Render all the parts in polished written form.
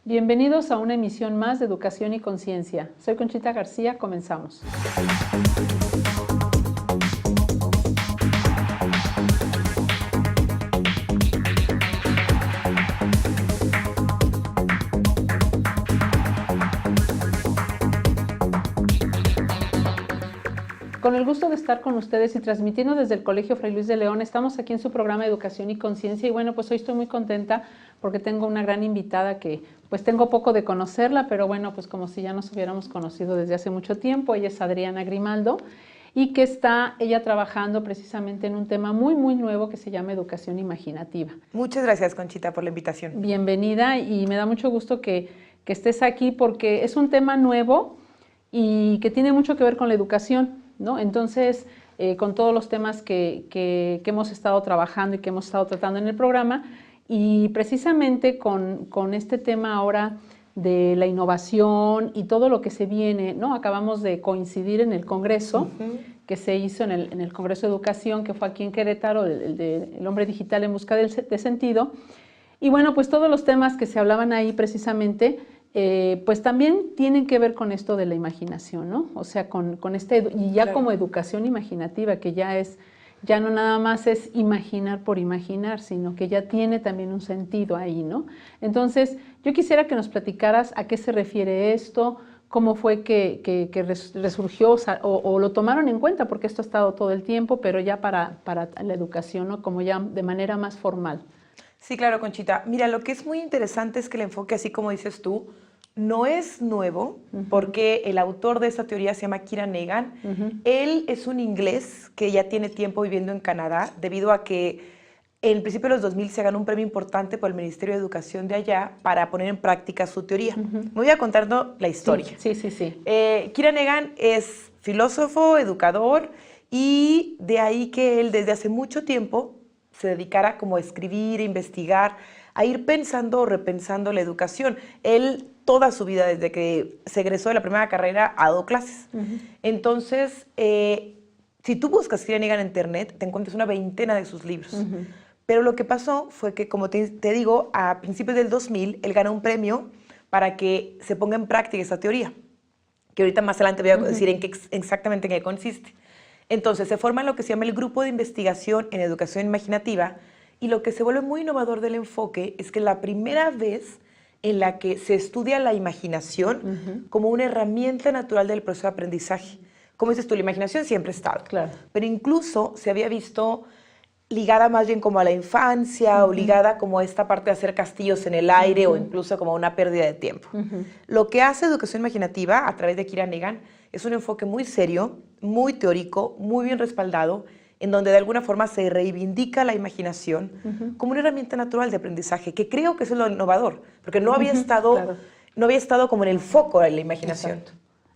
Bienvenidos a una emisión más de Educación y Conciencia. Soy Conchita García, comenzamos. Con el gusto de estar con ustedes y transmitiendo desde el Colegio Fray Luis de León, estamos aquí en su programa Educación y Conciencia y bueno, pues hoy estoy muy contenta porque tengo una gran invitada que pues tengo poco de conocerla, pero bueno, pues como si ya nos hubiéramos conocido desde hace mucho tiempo. Ella es Adriana Grimaldo y que está ella trabajando precisamente en un tema muy nuevo que se llama educación imaginativa. Muchas gracias, Conchita, por la invitación. Bienvenida y me da mucho gusto que estés aquí porque es un tema nuevo y que tiene mucho que ver con la educación, ¿no? Entonces, con todos los temas que hemos estado trabajando y que hemos estado tratando en el programa, y precisamente con este tema ahora de la innovación y todo lo que se viene, ¿no? Acabamos de coincidir en el Congreso que se hizo en el Congreso de Educación, que fue aquí en Querétaro, el Hombre Digital en Busca de Sentido. Y bueno, pues todos los temas que se hablaban ahí precisamente, pues también tienen que ver con esto de la imaginación, ¿no? O sea, con y ya claro, como educación imaginativa, que ya no nada más es imaginar por imaginar, sino que ya tiene también un sentido ahí, ¿no? Entonces, yo quisiera que nos platicaras a qué se refiere esto, cómo fue que resurgió o lo tomaron en cuenta, porque esto ha estado todo el tiempo, pero ya para la educación, ¿no? Como ya de manera más formal. Sí, claro, Conchita. Mira, lo que es muy interesante es que el enfoque, así como dices tú, no es nuevo, porque el autor de esta teoría se llama Kieran Egan. Él es un inglés que ya tiene tiempo viviendo en Canadá, debido a que en principio de los 2000 se ganó un premio importante por el Ministerio de Educación de allá para poner en práctica su teoría. Me voy a contar la historia. Sí. Kieran Egan es filósofo, educador, y de ahí que él desde hace mucho tiempo se dedicara como a escribir, a investigar, a ir pensando o repensando la educación. Él toda su vida, desde que se egresó de la primera carrera, ha dado clases. Entonces, si tú buscas Kieran Egan en internet, te encuentras una veintena de sus libros. Pero lo que pasó fue que, como te digo, a principios del 2000, él ganó un premio para que se ponga en práctica esta teoría, que ahorita más adelante voy a decir exactamente en qué consiste. Entonces, se forma lo que se llama el Grupo de Investigación en Educación Imaginativa, y lo que se vuelve muy innovador del enfoque es que la primera vez en la que se estudia la imaginación como una herramienta natural del proceso de aprendizaje. Como dices tú, la imaginación siempre ha estado, claro, pero incluso se había visto ligada más bien como a la infancia o ligada como a esta parte de hacer castillos en el aire o incluso como una pérdida de tiempo. Lo que hace Educación Imaginativa a través de Kieran Egan es un enfoque muy serio, muy teórico, muy bien respaldado, en donde de alguna forma se reivindica la imaginación como una herramienta natural de aprendizaje, que creo que eso es lo innovador, porque no había estado, claro, no había estado como en el foco de la imaginación.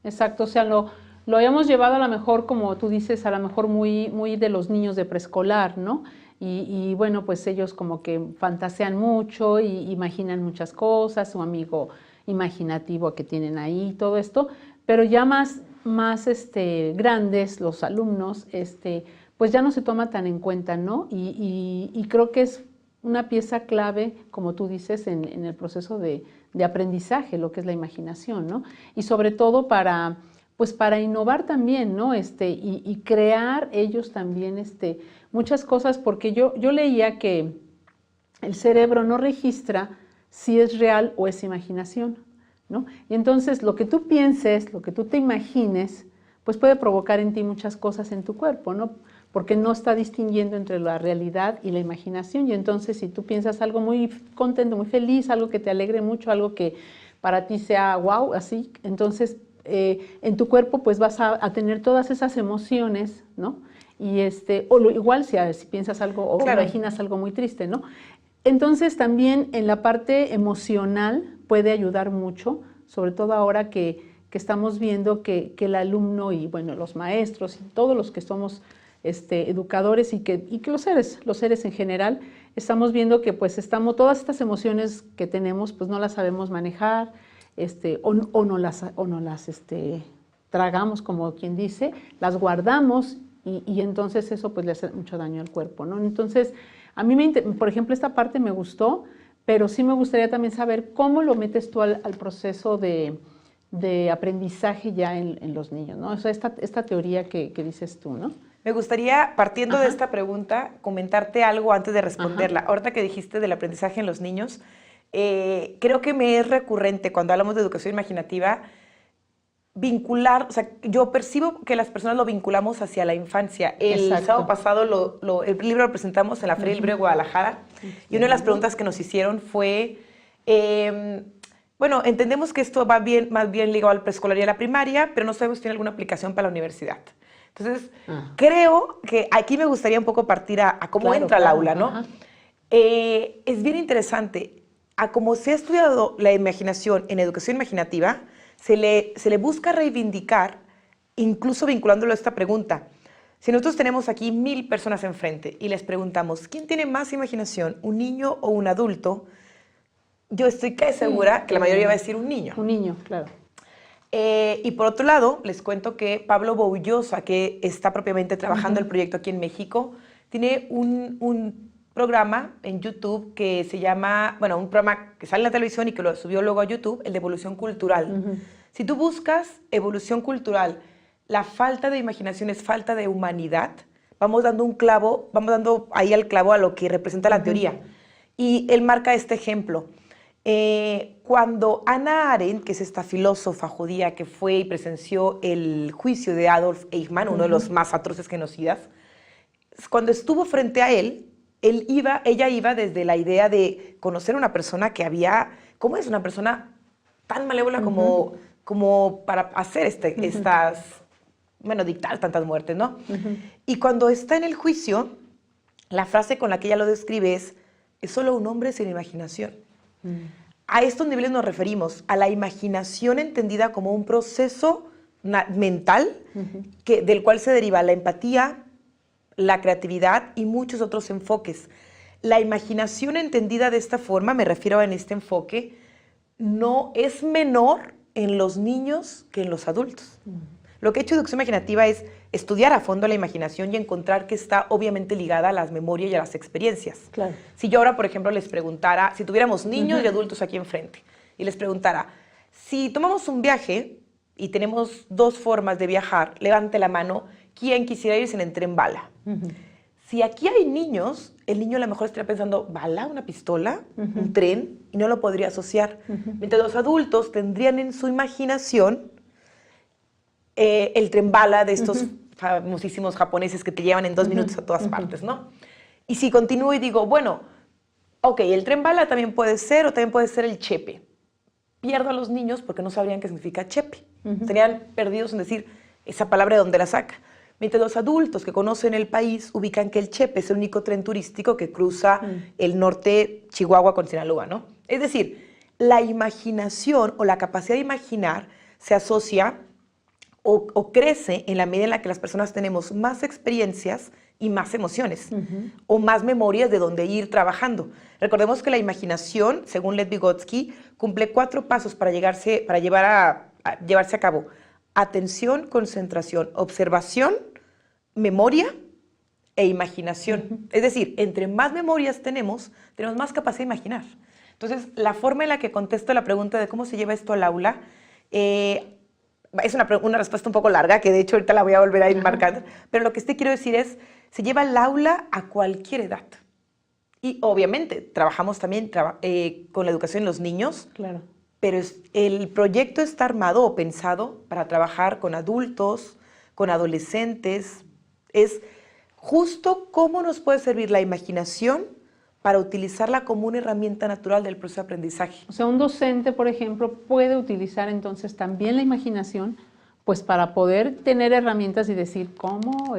Exacto. O sea, lo habíamos llevado a lo mejor, como tú dices, a lo mejor muy de los niños de preescolar, ¿no? Y bueno, pues ellos como que fantasean mucho y imaginan muchas cosas, su amigo imaginativo que tienen ahí, todo esto, pero ya más grandes los alumnos, pues ya no se toma tan en cuenta, ¿no? Y creo que es una pieza clave, como tú dices, en el proceso de aprendizaje, lo que es la imaginación, ¿no? Y sobre todo para innovar también, ¿no? Y crear ellos también muchas cosas, porque yo leía que el cerebro no registra si es real o es imaginación, ¿no? Y entonces lo que tú pienses, lo que tú te imagines, pues puede provocar en ti muchas cosas en tu cuerpo, ¿no? Porque no está distinguiendo entre la realidad y la imaginación. Y entonces si tú piensas algo muy contento, muy feliz, algo que te alegre mucho, algo que para ti sea wow, así, entonces en tu cuerpo pues vas a tener todas esas emociones, ¿no? Y igual si piensas algo o claro, imaginas algo muy triste, ¿no? Entonces también en la parte emocional puede ayudar mucho, sobre todo ahora que estamos viendo que el alumno y bueno, los maestros y todos los que somos educadores y que los seres en general, estamos viendo que pues todas estas emociones que tenemos pues no las sabemos manejar, o no las tragamos, como quien dice, las guardamos y entonces eso pues le hace mucho daño al cuerpo, ¿no? Entonces, a mí, por ejemplo, esta parte me gustó pero sí me gustaría también saber cómo lo metes tú al proceso de aprendizaje ya en los niños, ¿no? O sea, esta teoría que dices tú, ¿no? Me gustaría, partiendo Ajá. de esta pregunta, comentarte algo antes de responderla. Ajá. Ahorita que dijiste del aprendizaje en los niños, creo que me es recurrente cuando hablamos de educación imaginativa vincular, o sea, yo percibo que las personas lo vinculamos hacia la infancia. El Exacto. sábado pasado el libro lo presentamos en la Feria del Libro de Guadalajara y una de las preguntas que nos hicieron fue, bueno, entendemos que esto va más bien ligado al preescolar y a la primaria, pero no sabemos si tiene alguna aplicación para la universidad. Entonces, creo que aquí me gustaría un poco partir a cómo entra al aula, ¿no? Es bien interesante. A cómo se ha estudiado la imaginación en educación imaginativa, se le busca reivindicar, incluso vinculándolo a esta pregunta. Si nosotros tenemos aquí 1000 personas enfrente y les preguntamos, ¿quién tiene más imaginación, un niño o un adulto? Yo estoy casi segura que la mayoría va a decir un niño. Un niño, claro. Y por otro lado, les cuento que Pablo Boullosa, que está propiamente trabajando el proyecto aquí en México, tiene un programa en YouTube que se llama, bueno, un programa que sale en la televisión y que lo subió luego a YouTube, el de evolución cultural. Si tú buscas evolución cultural, la falta de imaginación es falta de humanidad, vamos dando ahí al clavo a lo que representa la teoría. Y él marca este ejemplo. Cuando Hannah Arendt, que es esta filósofa judía que fue y presenció el juicio de Adolf Eichmann, uno de los más atroces genocidas, cuando estuvo frente a él, ella iba desde la idea de conocer a una persona que ¿cómo es una persona tan malévola como para hacer dictar tantas muertes, ¿no? Y cuando está en el juicio, la frase con la que ella lo describe es solo un hombre sin imaginación. A estos niveles nos referimos, a la imaginación entendida como un proceso mental del cual se deriva la empatía, la creatividad y muchos otros enfoques. La imaginación entendida de esta forma, me refiero en este enfoque, no es menor en los niños que en los adultos. Lo que ha hecho educación imaginativa es estudiar a fondo la imaginación y encontrar que está obviamente ligada a las memorias y a las experiencias. Claro. Si yo ahora, por ejemplo, les preguntara, si tuviéramos niños y adultos aquí enfrente, y les preguntara, si tomamos un viaje y tenemos 2 formas de viajar, levante la mano, ¿quién quisiera irse en tren bala? Si aquí hay niños, el niño a lo mejor estaría pensando, ¿bala? ¿Una pistola? ¿Un tren? Y no lo podría asociar. Mientras los adultos tendrían en su imaginación el tren bala de estos famosísimos japoneses que te llevan en 2 minutos a todas partes, ¿no? Y si continúo y digo, bueno, ok, el tren bala también puede ser, o también puede ser el chepe. Pierdo a los niños porque no sabrían qué significa chepe. Estarían perdidos en decir esa palabra de dónde la saca. Mientras los adultos que conocen el país ubican que el chepe es el único tren turístico que cruza el norte Chihuahua con Sinaloa, ¿no? Es decir, la imaginación o la capacidad de imaginar se asocia o crece en la medida en la que las personas tenemos más experiencias y más emociones, o más memorias de donde ir trabajando. Recordemos que la imaginación, según Lev Vygotsky, cumple 4 pasos para llevarse a cabo. Atención, concentración, observación, memoria e imaginación. Es decir, entre más memorias tenemos más capacidad de imaginar. Entonces, la forma en la que contesto la pregunta de cómo se lleva esto al aula, es una respuesta un poco larga, que de hecho ahorita la voy a volver a ir marcando, pero lo que quiero decir es, se lleva al aula a cualquier edad. Y obviamente trabajamos también con la educación en los niños, Claro. pero el proyecto está armado o pensado para trabajar con adultos, con adolescentes. Es justo cómo nos puede servir la imaginación para utilizarla como una herramienta natural del proceso de aprendizaje. O sea, un docente, por ejemplo, puede utilizar entonces también la imaginación, pues para poder tener herramientas y decir cómo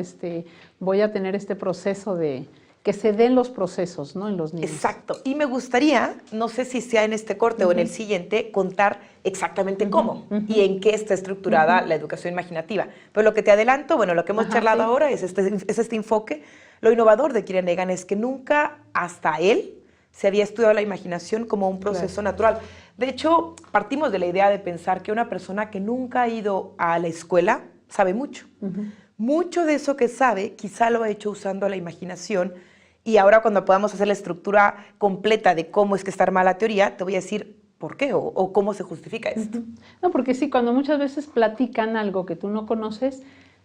voy a tener este proceso de que se den los procesos, ¿no? En los niños. Exacto. Y me gustaría, no sé si sea en este corte o en el siguiente, contar exactamente cómo y en qué está estructurada la educación imaginativa. Pero lo que te adelanto, bueno, lo que hemos charlado ahora es este enfoque. Lo innovador de Kierkegaard es que nunca hasta él se había estudiado la imaginación como un proceso natural. De hecho, partimos de la idea de pensar que una persona que nunca ha ido a la escuela sabe mucho. Mucho de eso que sabe quizá lo ha hecho usando la imaginación Y ahora cuando podamos hacer la estructura completa de cómo es que está armada la teoría, te voy a decir por qué o cómo se justifica esto. No, porque sí, cuando muchas veces platican algo que tú no conoces,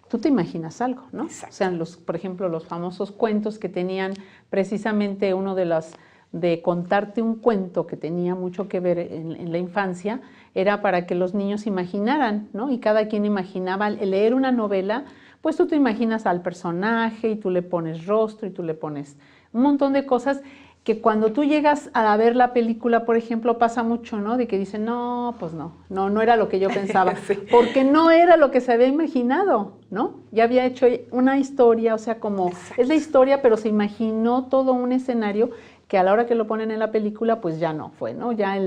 tú te imaginas algo, ¿no? Exacto. O sea, por ejemplo, los famosos cuentos que tenían precisamente uno de contarte un cuento que tenía mucho que ver en la infancia, era para que los niños imaginaran, ¿no? Y cada quien imaginaba, al leer una novela, pues tú te imaginas al personaje y tú le pones rostro y tú le pones un montón de cosas que cuando tú llegas a ver la película, por ejemplo, pasa mucho, ¿no? De que dicen, no, pues no era lo que yo pensaba, Sí. porque no era lo que se había imaginado, ¿no? Ya había hecho una historia, o sea, como Exacto. es la historia, pero se imaginó todo un escenario que a la hora que lo ponen en la película, pues ya no fue, ¿no? Ya a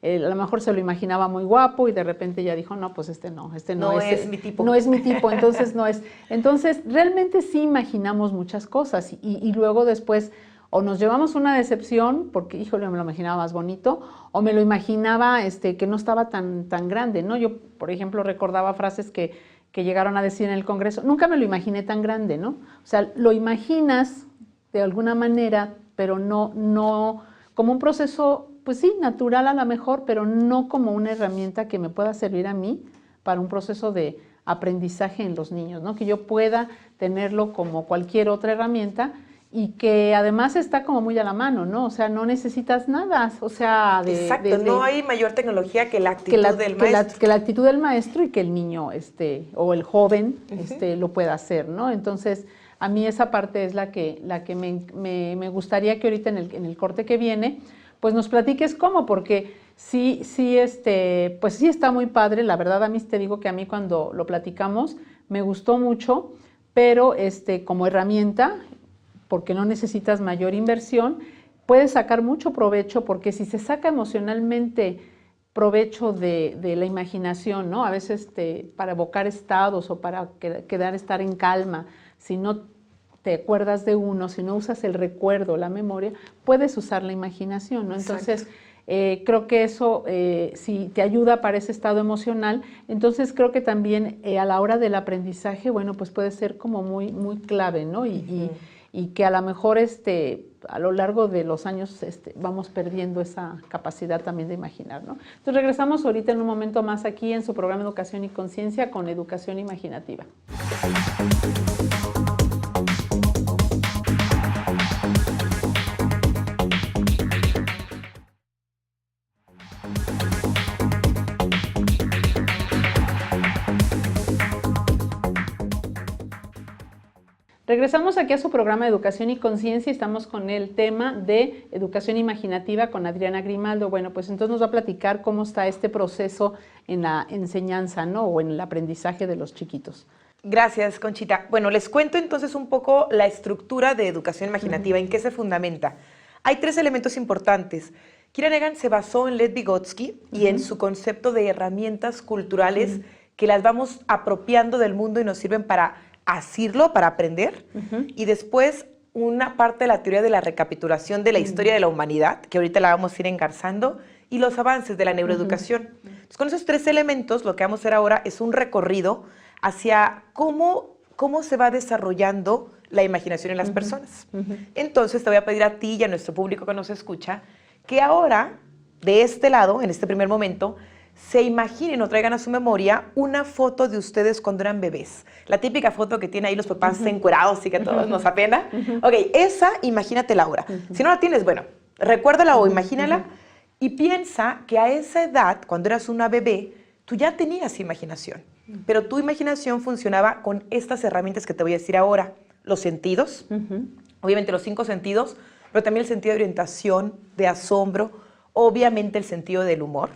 lo mejor se lo imaginaba muy guapo y de repente ya dijo, no, pues este no es mi tipo. No es mi tipo, entonces no es. Entonces, realmente sí imaginamos muchas cosas y luego después o nos llevamos una decepción porque, híjole, me lo imaginaba más bonito, o me lo imaginaba que no estaba tan grande, ¿no? Yo, por ejemplo, recordaba frases que llegaron a decir en el Congreso, nunca me lo imaginé tan grande, ¿no? O sea, lo imaginas de alguna manera, pero no como un proceso, pues sí, natural a lo mejor, pero no como una herramienta que me pueda servir a mí para un proceso de aprendizaje en los niños, ¿no? Que yo pueda tenerlo como cualquier otra herramienta y que además está como muy a la mano, ¿no? O sea, no necesitas nada, o sea, Exacto, no hay mayor tecnología que la actitud del maestro. Que la actitud del maestro y que el niño o el joven lo pueda hacer, ¿no? Entonces, a mí esa parte es la que me gustaría que ahorita en el corte que viene, pues nos platiques cómo, porque sí, pues sí está muy padre, la verdad a mí te digo que a mí cuando lo platicamos me gustó mucho, pero como herramienta, porque no necesitas mayor inversión, puedes sacar mucho provecho, porque si se saca emocionalmente provecho de la imaginación, ¿no? A veces para evocar estados o para estar en calma, si no te acuerdas de uno, si no usas el recuerdo, la memoria, puedes usar la imaginación, ¿no? Entonces, creo que eso si te ayuda para ese estado emocional, entonces creo que también a la hora del aprendizaje, bueno, pues puede ser como muy, muy clave, ¿no? Y que a lo mejor a lo largo de los años vamos perdiendo esa capacidad también de imaginar, ¿no? Entonces regresamos ahorita en un momento más aquí en su programa Educación y Conciencia con Educación Imaginativa. Regresamos aquí a su programa de Educación y Conciencia y estamos con el tema de Educación Imaginativa con Adriana Grimaldo. Bueno, pues entonces nos va a platicar cómo está este proceso en la enseñanza, ¿no? O en el aprendizaje de los chiquitos. Gracias, Conchita. Bueno, les cuento entonces un poco la estructura de educación imaginativa, en qué se fundamenta. Hay 3 elementos importantes. Kira Naghan se basó en Lev Vygotsky y en su concepto de herramientas culturales que las vamos apropiando del mundo y nos sirven para asirlo, para aprender. Y después una parte de la teoría de la recapitulación de la historia de la humanidad, que ahorita la vamos a ir engarzando, y los avances de la neuroeducación. Entonces, con esos 3 elementos, lo que vamos a hacer ahora es un recorrido hacia cómo se va desarrollando la imaginación en las personas. Entonces, te voy a pedir a ti y a nuestro público que nos escucha que ahora, de este lado, en este primer momento, se imaginen o traigan a su memoria una foto de ustedes cuando eran bebés. La típica foto que tiene ahí los papás encuerados y que a todos nos apena. Ok, esa imagínatela ahora. Si no la tienes, bueno, recuérdala o imagínala y piensa que a esa edad, cuando eras una bebé, tú ya tenías imaginación. Pero tu imaginación funcionaba con estas herramientas que te voy a decir ahora. Los sentidos, obviamente los 5 sentidos, pero también el sentido de orientación, de asombro, obviamente el sentido del humor.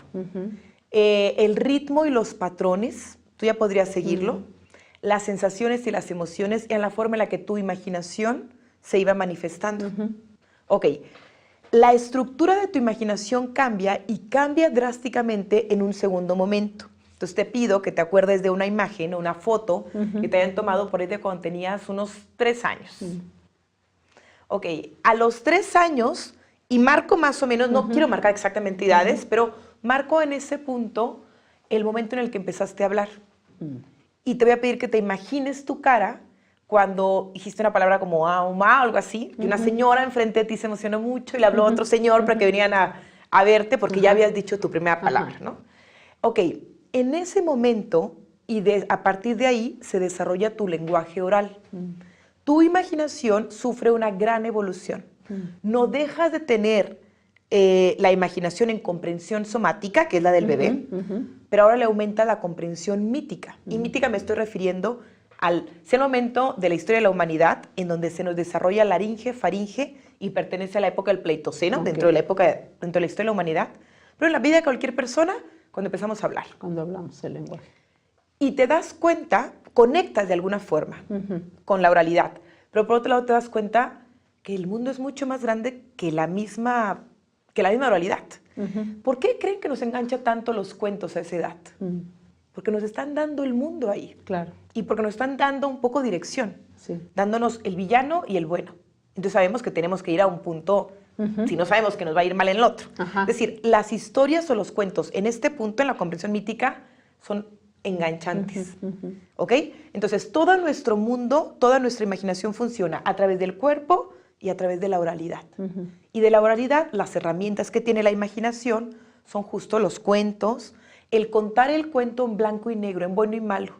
El ritmo y los patrones, tú ya podrías seguirlo, las sensaciones y las emociones y en la forma en la que tu imaginación se iba manifestando. Ok, la estructura de tu imaginación cambia y cambia drásticamente en un segundo momento. Entonces te pido que te acuerdes de una imagen o una foto que te hayan tomado por ahí de cuando tenías unos 3 años. Ok, a los 3 años, y marco más o menos, no quiero marcar exactamente edades, pero marco en ese punto el momento en el que empezaste a hablar. Y te voy a pedir que te imagines tu cara cuando dijiste una palabra como auma o algo así, y una señora enfrente de ti se emocionó mucho y le habló a otro señor para que vinieran a verte porque ya habías dicho tu primera palabra, ¿no? Ok, en ese momento a partir de ahí se desarrolla tu lenguaje oral. Tu imaginación sufre una gran evolución. No dejas de tener la imaginación en comprensión somática, que es la del bebé, pero ahora le aumenta la comprensión mítica. Y mítica me estoy refiriendo al ser momento de la historia de la humanidad en donde se nos desarrolla laringe, faringe y pertenece a la época del Pleistoceno, dentro de la historia de la humanidad, pero en la vida de cualquier persona cuando empezamos a hablar. Cuando hablamos el lenguaje. Y te das cuenta, conectas de alguna forma con la oralidad, pero por otro lado te das cuenta que el mundo es mucho más grande que la misma oralidad. ¿Por qué creen que nos engancha tanto los cuentos a esa edad? Porque nos están dando el mundo ahí. Claro. Y porque nos están dando un poco dirección, dándonos el villano y el bueno. Entonces sabemos que tenemos que ir a un punto, si no sabemos que nos va a ir mal en el otro. Es decir, las historias o los cuentos en este punto, en la comprensión mítica, son enganchantes. ¿Ok? Entonces todo nuestro mundo, toda nuestra imaginación funciona a través del cuerpo y a través de la oralidad. Y de la oralidad, las herramientas que tiene la imaginación son justo los cuentos, el contar el cuento en blanco y negro, en bueno y malo.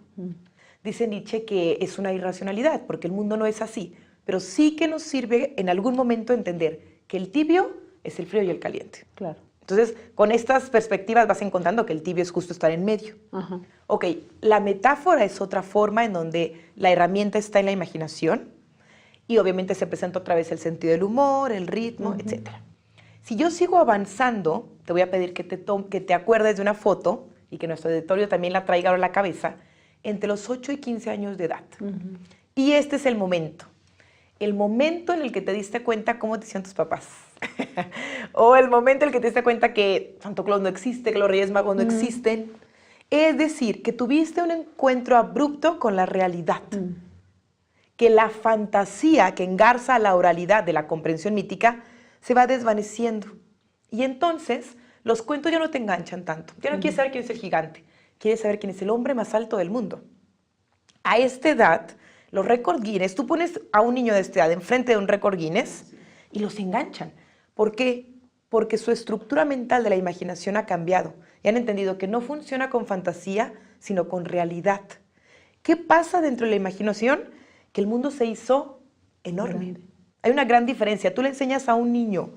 Dice Nietzsche que es una irracionalidad, porque el mundo no es así, pero sí que nos sirve en algún momento entender que el tibio es el frío y el caliente. Claro. Entonces, con estas perspectivas vas encontrando que el tibio es justo estar en medio. Ok, la metáfora es otra forma en donde la herramienta está en la imaginación y obviamente se presenta otra vez el sentido del humor, el ritmo, etc. Si yo sigo avanzando, te voy a pedir que te acuerdes de una foto y que nuestro auditorio también la traiga ahora a la cabeza, entre los 8 y 15 años de edad. Y este es el momento en el que te diste cuenta cómo te hicieron tus papás. O el momento en el que te diste cuenta que Santo Claus no existe, que los Reyes Magos no existen. Es decir, que tuviste un encuentro abrupto con la realidad. Que la fantasía que engarza a la oralidad de la comprensión mítica se va desvaneciendo. Y entonces los cuentos ya no te enganchan tanto. Ya no quieres saber quién es el gigante. Quieres saber quién es el hombre más alto del mundo. A esta edad, los récord Guinness, tú pones a un niño de esta edad enfrente de un récord Guinness y los enganchan. ¿Por qué? Porque su estructura mental de la imaginación ha cambiado y han entendido que no funciona con fantasía, sino con realidad. ¿Qué pasa dentro de la imaginación? Que el mundo se hizo enorme. Hay una gran diferencia. Tú le enseñas a un niño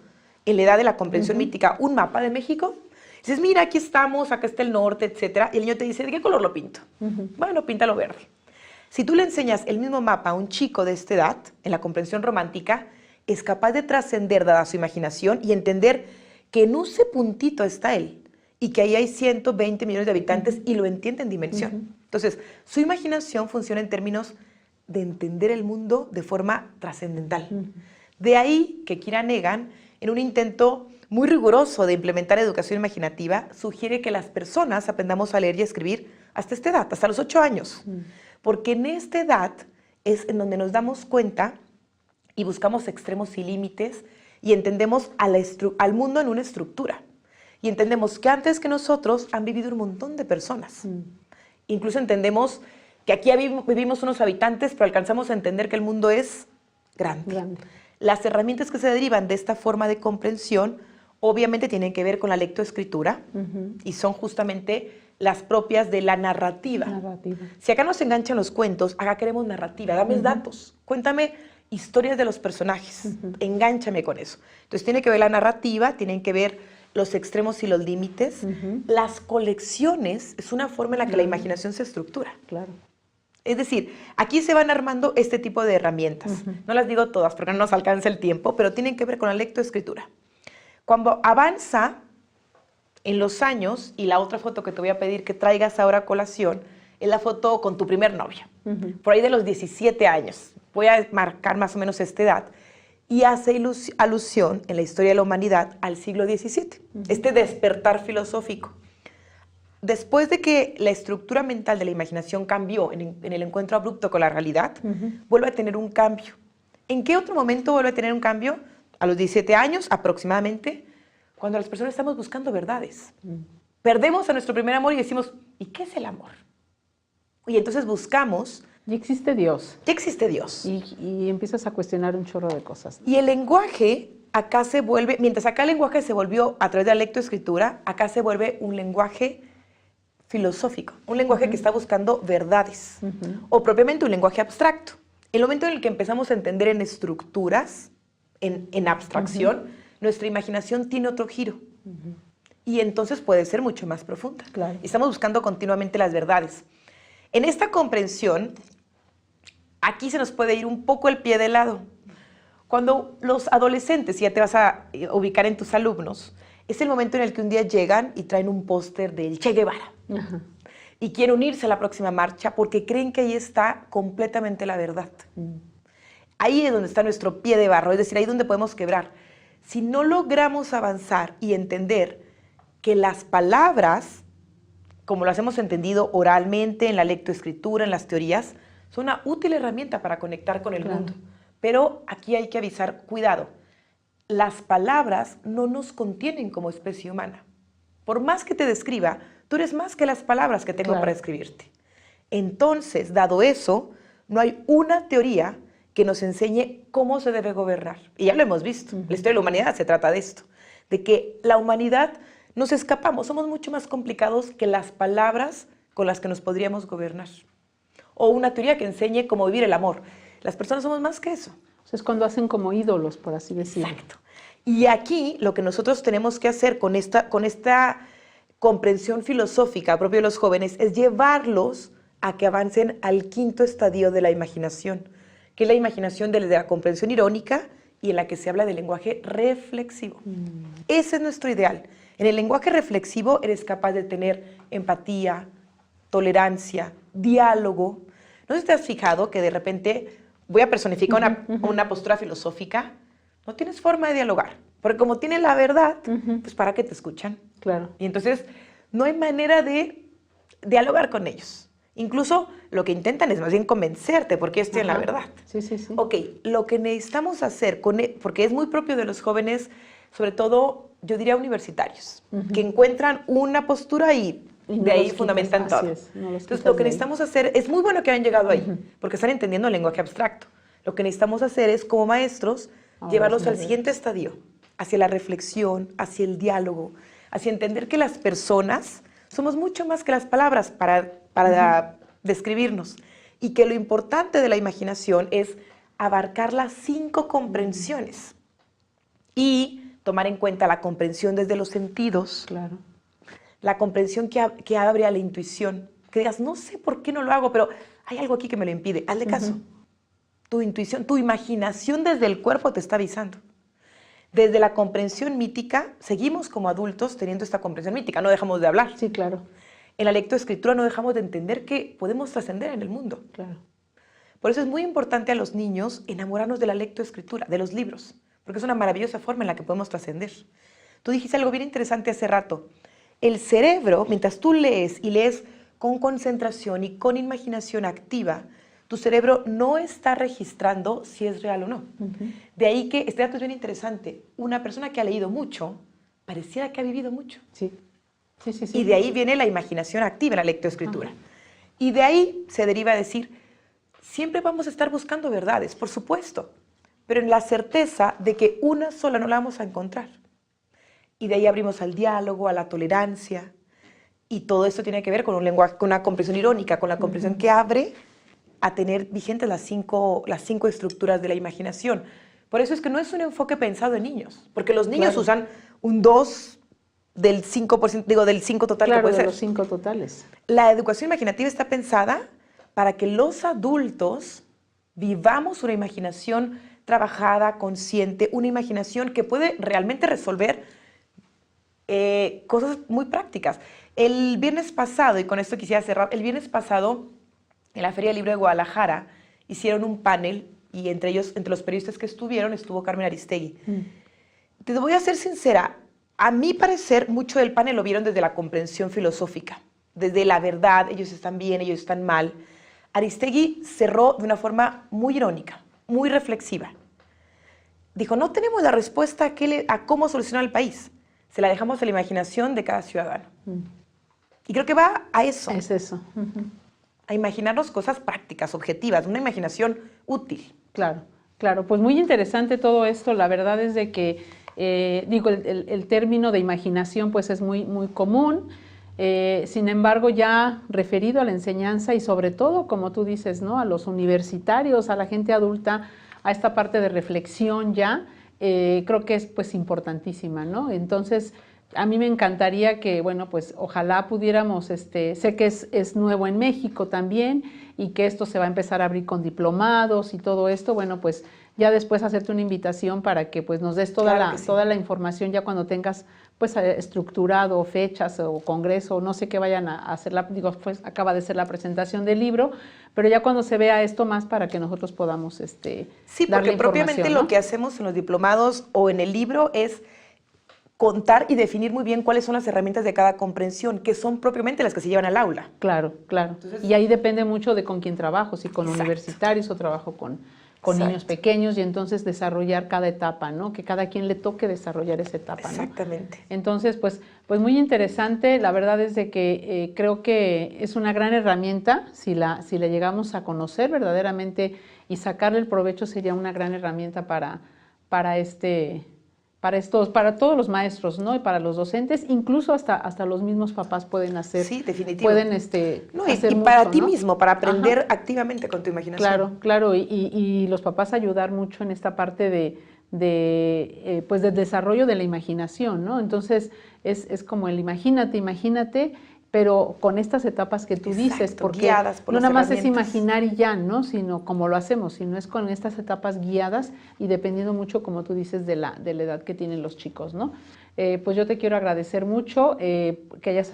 en la edad de la comprensión mítica un mapa de México. Dices, mira, aquí estamos, acá está el norte, etc. Y el niño te dice, ¿de qué color lo pinto? Bueno, píntalo verde. Si tú le enseñas el mismo mapa a un chico de esta edad, en la comprensión romántica, es capaz de trascender dada su imaginación y entender que en ese puntito está él y que ahí hay 120 millones de habitantes y lo entiende en dimensión. Entonces, su imaginación funciona en términos de entender el mundo de forma trascendental. De ahí que Kira Nagin, en un intento muy riguroso de implementar educación imaginativa, sugiere que las personas aprendamos a leer y a escribir hasta esta edad, hasta los 8 años. Porque en esta edad es en donde nos damos cuenta y buscamos extremos y límites y entendemos al mundo en una estructura. Y entendemos que antes que nosotros han vivido un montón de personas. Incluso entendemos que aquí vivimos unos habitantes, pero alcanzamos a entender que el mundo es grande. Las herramientas que se derivan de esta forma de comprensión obviamente tienen que ver con la lectoescritura y son justamente las propias de la narrativa. Si acá nos enganchan los cuentos, acá queremos narrativa, dame datos, cuéntame historias de los personajes, engánchame con eso. Entonces tiene que ver la narrativa, tienen que ver los extremos y los límites. Las colecciones es una forma en la que la imaginación se estructura. Es decir, aquí se van armando este tipo de herramientas. No las digo todas porque no nos alcanza el tiempo, pero tienen que ver con la lectoescritura. Cuando avanza en los años, y la otra foto que te voy a pedir que traigas ahora a colación, es la foto con tu primer novia, por ahí de los 17 años. Voy a marcar más o menos esta edad. Y hace alusión en la historia de la humanidad al siglo XVII, este despertar filosófico. Después de que la estructura mental de la imaginación cambió en el encuentro abrupto con la realidad, vuelve a tener un cambio. ¿En qué otro momento vuelve a tener un cambio? A los 17 años aproximadamente, cuando las personas estamos buscando verdades. Perdemos a nuestro primer amor y decimos, ¿y qué es el amor? Y entonces buscamos Y existe Dios. Ya existe Dios. Y empiezas a cuestionar un chorro de cosas, ¿no? Y el lenguaje acá se vuelve, mientras acá el lenguaje se volvió a través de la lectoescritura, acá se vuelve un lenguaje filosófico, un lenguaje que está buscando verdades, o propiamente un lenguaje abstracto. El momento en el que empezamos a entender en estructuras, en abstracción, nuestra imaginación tiene otro giro. Y entonces puede ser mucho más profunda. Claro. Estamos buscando continuamente las verdades. En esta comprensión, aquí se nos puede ir un poco el pie de lado. Cuando los adolescentes, ya te vas a ubicar en tus alumnos, es el momento en el que un día llegan y traen un póster del Che Guevara. Y quieren unirse a la próxima marcha porque creen que ahí está completamente la verdad. Ahí es donde está nuestro pie de barro, es decir, ahí es donde podemos quebrar. Si no logramos avanzar y entender que las palabras, como las hemos entendido oralmente, en la lectoescritura, en las teorías, son una útil herramienta para conectar con el mundo. Pero aquí hay que avisar, cuidado, las palabras no nos contienen como especie humana. Por más que te describa, tú eres más que las palabras que tengo para escribirte. Entonces, dado eso, no hay una teoría que nos enseñe cómo se debe gobernar. Y ya lo hemos visto, la historia de la humanidad se trata de esto, de que la humanidad nos escapamos, somos mucho más complicados que las palabras con las que nos podríamos gobernar. O una teoría que enseñe cómo vivir el amor. Las personas somos más que eso. O sea, es cuando hacen como ídolos, por así decirlo. Exacto. Y aquí lo que nosotros tenemos que hacer con esta comprensión filosófica propia de los jóvenes es llevarlos a que avancen al quinto estadio de la imaginación, que es la imaginación de la comprensión irónica y en la que se habla del lenguaje reflexivo. Ese es nuestro ideal. En el lenguaje reflexivo eres capaz de tener empatía, tolerancia, diálogo. ¿No te has fijado que de repente voy a personificar una postura filosófica? No tienes forma de dialogar, porque como tienen la verdad, pues ¿para qué te escuchan? Claro. Y entonces no hay manera de dialogar con ellos. Incluso lo que intentan es más bien convencerte, porque ellos tienen la verdad. Sí, sí, sí. Ok, lo que necesitamos hacer, porque es muy propio de los jóvenes, sobre todo, yo diría universitarios, que encuentran una postura y de ahí fundamentan todo. Entonces, lo que necesitamos hacer, es muy bueno que hayan llegado ahí, porque están entendiendo el lenguaje abstracto. Lo que necesitamos hacer es, como maestros, llevarlos al siguiente estadio, hacia la reflexión, hacia el diálogo, hacia entender que las personas somos mucho más que las palabras para describirnos, y que lo importante de la imaginación es abarcar las 5 comprensiones y tomar en cuenta la comprensión desde los sentidos, la comprensión que abre a la intuición, que digas, no sé por qué no lo hago, pero hay algo aquí que me lo impide, hazle caso. Tu intuición, tu imaginación desde el cuerpo te está avisando. Desde la comprensión mítica, seguimos como adultos teniendo esta comprensión mítica, no dejamos de hablar. Sí, claro. En la lectoescritura no dejamos de entender que podemos trascender en el mundo. Claro. Por eso es muy importante a los niños enamorarnos de la lectoescritura, de los libros, porque es una maravillosa forma en la que podemos trascender. Tú dijiste algo bien interesante hace rato. El cerebro, mientras tú lees y lees con concentración y con imaginación activa, tu cerebro no está registrando si es real o no. De ahí que este dato es bien interesante. Una persona que ha leído mucho, pareciera que ha vivido mucho. Sí. Sí, sí, sí. Y de ahí viene la imaginación activa, la lectoescritura. Y de ahí se deriva a decir, siempre vamos a estar buscando verdades, por supuesto, pero en la certeza de que una sola no la vamos a encontrar. Y de ahí abrimos al diálogo, a la tolerancia, y todo esto tiene que ver con un lenguaje, con una comprensión irónica, con la comprensión que abre a tener vigentes las cinco estructuras de la imaginación. Por eso es que no es un enfoque pensado en niños, porque los niños usan un 2 del 5%, digo, del 5 total que puede ser. Los 5 totales. La educación imaginativa está pensada para que los adultos vivamos una imaginación trabajada, consciente, una imaginación que puede realmente resolver cosas muy prácticas. El viernes pasado, y con esto quisiera cerrar, el viernes pasado en la Feria del Libro de Guadalajara hicieron un panel y entre ellos, entre los periodistas que estuvieron, estuvo Carmen Aristegui. Te voy a ser sincera, a mi parecer mucho del panel lo vieron desde la comprensión filosófica, desde la verdad, ellos están bien, ellos están mal. Aristegui cerró de una forma muy irónica, muy reflexiva. Dijo, no tenemos la respuesta a cómo solucionar el país, se la dejamos a la imaginación de cada ciudadano. Y creo que va a eso. Es eso. a imaginarnos cosas prácticas, objetivas, una imaginación útil. Claro, claro, pues muy interesante todo esto. La verdad es de que, digo, el término de imaginación pues es muy, muy común. Sin embargo, ya referido a la enseñanza y sobre todo, como tú dices, ¿no? A los universitarios, a la gente adulta, a esta parte de reflexión ya, creo que es pues importantísima, ¿no? Entonces, a mí me encantaría que, bueno, pues ojalá pudiéramos, sé que es nuevo en México también y que esto se va a empezar a abrir con diplomados y todo esto, bueno, pues ya después hacerte una invitación para que pues nos des toda, Claro que sí. toda la información ya cuando tengas pues estructurado fechas o congreso, no sé qué vayan a hacer, digo, pues acaba de ser la presentación del libro, pero ya cuando se vea esto más para que nosotros podamos sí, porque propiamente ¿no? lo que hacemos en los diplomados o en el libro es contar y definir muy bien cuáles son las herramientas de cada comprensión, que son propiamente las que se llevan al aula. Claro, claro. Entonces, y ahí depende mucho de con quién trabajo, si con universitarios o trabajo con niños pequeños, y entonces desarrollar cada etapa, ¿no? Que cada quien le toque desarrollar esa etapa, ¿no? Exactamente. Entonces, pues muy interesante. La verdad es de que creo que es una gran herramienta, si la llegamos a conocer verdaderamente y sacarle el provecho, sería una gran herramienta para todos los maestros, ¿no? Y para los docentes, incluso hasta los mismos papás pueden hacer. Sí, definitivo. Pueden no, hacer y para mucho, ti ¿no? mismo, para aprender activamente con tu imaginación. Claro, claro, y los papás ayudar mucho en esta parte pues del desarrollo de la imaginación, ¿no? Entonces es como el imagínate, pero con estas etapas que tú dices, porque guiadas por no las nada más es herramientas. imaginar y ya, ¿no? Sino como lo hacemos, sino es con estas etapas guiadas y dependiendo mucho, como tú dices, de la edad que tienen los chicos, ¿no? Pues yo te quiero agradecer mucho que hayas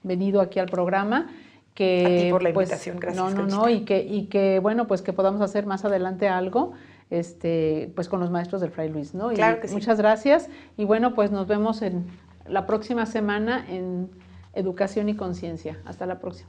venido aquí al programa. Que, a ti por la invitación, pues, gracias. No, y que bueno, pues que podamos hacer más adelante algo, pues con los maestros del Fray Luis, ¿no? Claro y que sí. Muchas gracias, y bueno, pues nos vemos en la próxima semana en Educación y Conciencia. Hasta la próxima.